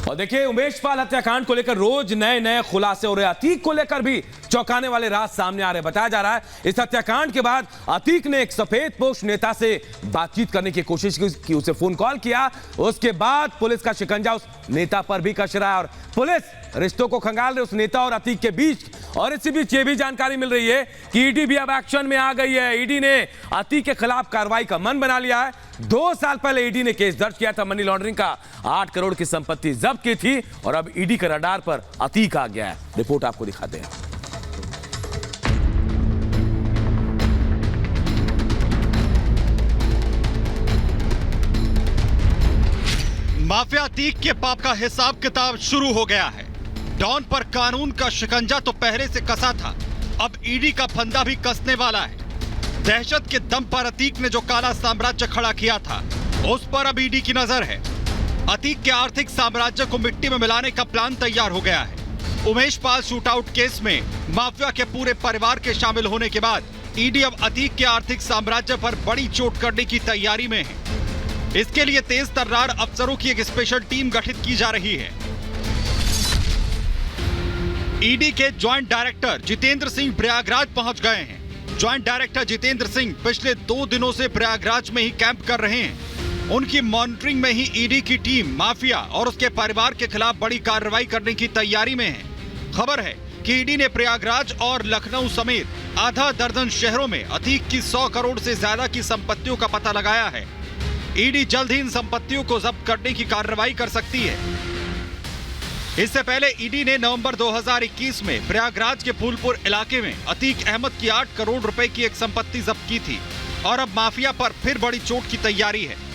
और देखिए, उमेश पाल हत्याकांड को लेकर रोज नए नए खुलासे हो रहे हैं। अतीक को लेकर भी चौंकाने वाले राज सामने आ रहे हैं। बताया जा रहा है इस हत्याकांड के बाद अतीक ने एक सफेदपोश नेता से बातचीत करने की कोशिश की, उसे फोन कॉल किया। उसके बाद पुलिस का शिकंजा उस नेता पर भी कस रहा है और पुलिस रिश्तों को खंगाल रही उस नेता और अतीक के बीच। और इसी बीच ये भी जानकारी मिल रही है कि ईडी भी अब एक्शन में आ गई है। ईडी ने अतीक के खिलाफ कार्रवाई का मन बना लिया है। 2 साल पहले ईडी ने केस दर्ज किया था, मनी लॉन्ड्रिंग का 8 करोड़ की संपत्ति जब्त की थी और अब ईडी के रडार पर अतीक आ गया है। रिपोर्ट आपको दिखाते हैं। माफिया अतीक के पाप का हिसाब किताब शुरू हो गया है। डॉन पर कानून का शिकंजा तो पहले से कसा था, अब ईडी का फंदा भी कसने वाला है। दहशत के दम पर अतीक ने जो काला साम्राज्य खड़ा किया था, उस पर अब ईडी की नजर है। अतीक के आर्थिक साम्राज्य को मिट्टी में मिलाने का प्लान तैयार हो गया है। उमेश पाल शूटआउट केस में माफिया के पूरे परिवार के शामिल होने के बाद ईडी अब अतीक के आर्थिक साम्राज्य पर बड़ी चोट करने की तैयारी में है। इसके लिए तेज तर्रार अफसरों की एक स्पेशल टीम गठित की जा रही है। ईडी के ज्वाइंट डायरेक्टर जितेंद्र सिंह प्रयागराज पहुंच गए हैं। ज्वाइंट डायरेक्टर जितेंद्र सिंह पिछले 2 दिनों से प्रयागराज में ही कैंप कर रहे हैं। उनकी मॉनिटरिंग में ही ईडी की टीम माफिया और उसके परिवार के खिलाफ बड़ी कार्रवाई करने की तैयारी में है। खबर है कि ईडी ने प्रयागराज और लखनऊ समेत आधा दर्जन शहरों में अतीक की 100 करोड़ से ज्यादा की संपत्तियों का पता लगाया है। ईडी जल्द ही इन संपत्तियों को जब्त करने की कार्रवाई कर सकती है। इससे पहले ईडी ने नवंबर 2021 में प्रयागराज के फूलपुर इलाके में अतीक अहमद की 8 करोड़ रुपए की एक संपत्ति जब्त की थी और अब माफिया पर फिर बड़ी चोट की तैयारी है।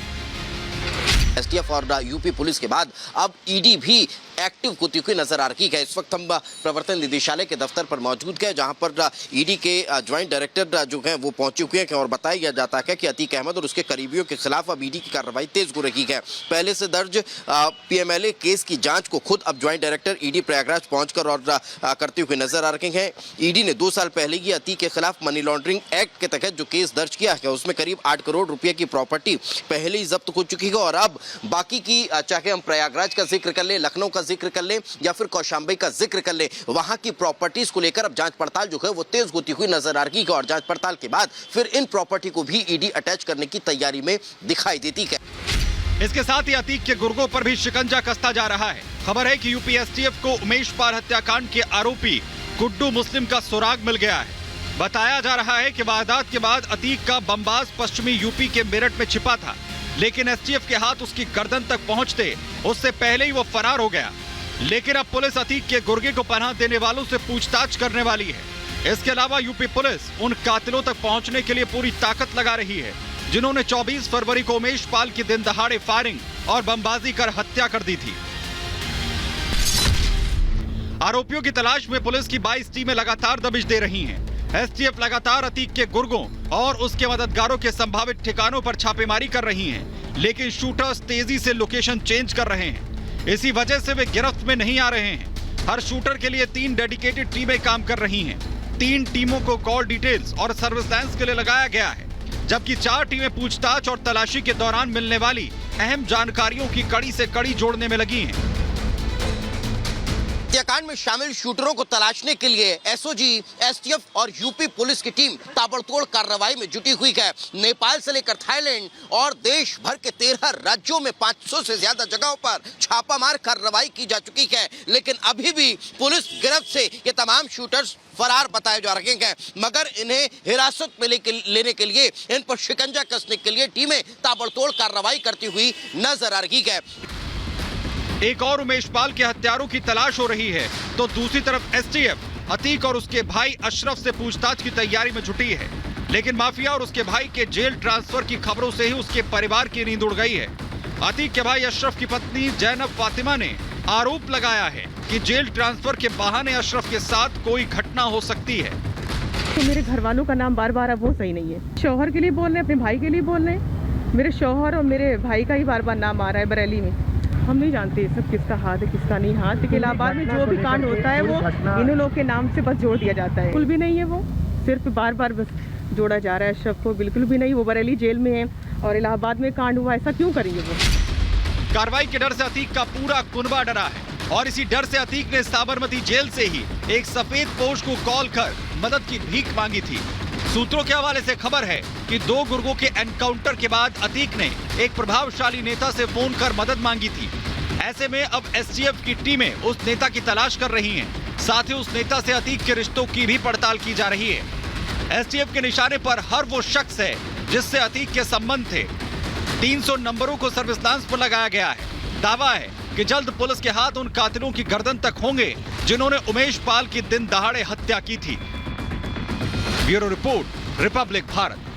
एसटीएफ और यूपी पुलिस के बाद अब ईडी भी एक्टिव होती हुई नजर आ रही है। इस वक्त हम प्रवर्तन निदेशालय के दफ्तर पर मौजूद हैं, जहां पर ईडी के ज्वाइंट डायरेक्टर जो हैं वो पहुंचे हुए हैं और बताया जाता है कि अतीक अहमद और उसके करीबियों के खिलाफ अब ईडी की कार्रवाई तेज हो रही है। पहले से दर्ज पीएमएलए केस की जांच को खुद अब ज्वाइंट डायरेक्टर ईडी प्रयागराज पहुंचकर और करते हुए नजर आ रहे हैं। ईडी ने 2 साल पहले ही अतीक के खिलाफ मनी लॉन्ड्रिंग एक्ट के तहत जो केस दर्ज किया है, उसमें करीब 8 करोड़ रुपए की प्रॉपर्टी पहले ही जब्त हो चुकी है और अब बाकी की, चाहे हम प्रयागराज का जिक्र कर ले, लखनऊ का जिक्र कर ले या फिर कौशाम्बी का जिक्र कर ले, वहां की प्रॉपर्टीज को लेकर अब जांच पड़ताल जो है वो तेज होती हुई नजर आ रही है और जांच पड़ताल के बाद फिर इन प्रॉपर्टी को भी ईडी अटैच करने की तैयारी में दिखाई देती है। इसके साथ ही अतीक के गुर्गों पर भी शिकंजा कसता जा रहा है। खबर है कि यूपी एसटीएफ को उमेश पाल हत्याकांड के आरोपी गुड्डू मुस्लिम का सुराग मिल गया है। बताया जा रहा है कि वारदात के बाद अतीक का बमबाज पश्चिमी यूपी के मेरठ में छिपा था, लेकिन एसटीएफ के हाथ उसकी गर्दन तक पहुंचते उससे पहले ही वो फरार हो गया। लेकिन अब पुलिस अतीक के गुर्गे को पनाह देने वालों से पूछताछ करने वाली है। इसके अलावा यूपी पुलिस उन कातिलों तक पहुंचने के लिए पूरी ताकत लगा रही है, जिन्होंने 24 फरवरी को उमेश पाल की दिन दहाड़े फायरिंग और बमबाजी कर हत्या कर दी थी। आरोपियों की तलाश में पुलिस की 22 टीमें लगातार दबिश दे रही हैं। एसटीएफ लगातार अतीक के गुर्गों और उसके मददगारों के संभावित ठिकानों पर छापेमारी कर रही हैं, लेकिन शूटर्स तेजी से लोकेशन चेंज कर रहे हैं। इसी वजह से वे गिरफ्त में नहीं आ रहे हैं। हर शूटर के लिए 3 डेडिकेटेड टीमें काम कर रही हैं। 3 टीमों को कॉल डिटेल्स और सर्विलांस के लिए लगाया गया है, जबकि 4 टीमें पूछताछ और तलाशी के दौरान मिलने वाली अहम जानकारियों की कड़ी से कड़ी जोड़ने में लगी हैं। हत्याकांड में शामिल शूटरों को तलाशने के लिए एसओजी, एसटीएफ और यूपी पुलिस की टीम ताबड़तोड़ कार्रवाई में जुटी हुई है। नेपाल से लेकर थाईलैंड और देश भर के 13 राज्यों में 500 से ज्यादा जगहों पर छापामार कार्रवाई की जा चुकी है, लेकिन अभी भी पुलिस गिरफ्त से ये तमाम शूटर्स फरार बताए जा रहे हैं। मगर इन्हें हिरासत में लेने के लिए, इन पर शिकंजा कसने के लिए टीमें ताबड़तोड़ कार्रवाई करती हुई नजर आ रही है। एक और उमेश पाल के हत्यारों की तलाश हो रही है, तो दूसरी तरफ एसटीएफ अतीक और उसके भाई अशरफ से पूछताछ की तैयारी में जुटी है। लेकिन माफिया और उसके भाई के जेल ट्रांसफर की खबरों से ही उसके परिवार की नींद उड़ गई है। अतीक के भाई अशरफ की पत्नी जैनब फातिमा ने आरोप लगाया है कि जेल ट्रांसफर के बहाने अशरफ के साथ कोई घटना हो सकती है। तो मेरे घर वालों का नाम बार बार अब वो सही नहीं है। शौहर के लिए बोल रहे हैं, अपने भाई के लिए बोल रहे हैं। मेरे शौहर और मेरे भाई का ही बार बार नाम आ रहा है बरेली में। हम नहीं जानते सब किसका हाथ है किसका नहीं हाथ। के इलाहाबाद में जो भी कांड होता है वो इन लोगों के नाम से बस जोड़ दिया जाता है। बिल्कुल भी नहीं है, वो सिर्फ बार बार बस जोड़ा जा रहा है। अशरफ को बिल्कुल भी नहीं, वो बरेली जेल में है और इलाहाबाद में कांड हुआ, ऐसा क्यों करेंगे वो। कार्रवाई के डर से अतीक का पूरा कुनबा डरा है और इसी डर से अतीक ने साबरमती जेल से ही एक सफेद पोश को कॉल कर मदद की भीख मांगी थी। सूत्रों के हवाले से खबर है कि 2 गुर्गों के एनकाउंटर के बाद अतीक ने एक प्रभावशाली नेता से फोन कर मदद मांगी थी। ऐसे में अब एसटीएफ की टीमें उस नेता की तलाश कर रही हैं। साथ ही उस नेता से अतीक के रिश्तों की भी पड़ताल की जा रही है। एसटीएफ के निशाने पर हर वो शख्स है जिससे अतीक के संबंध थे। 300 नंबरों को सर्विलांस पर लगाया गया है। दावा है कि जल्द पुलिस के हाथ उन कातिलों की गर्दन तक होंगे जिन्होंने उमेश पाल की दिन दहाड़े हत्या की थी। Bureau report, Republic Bharat.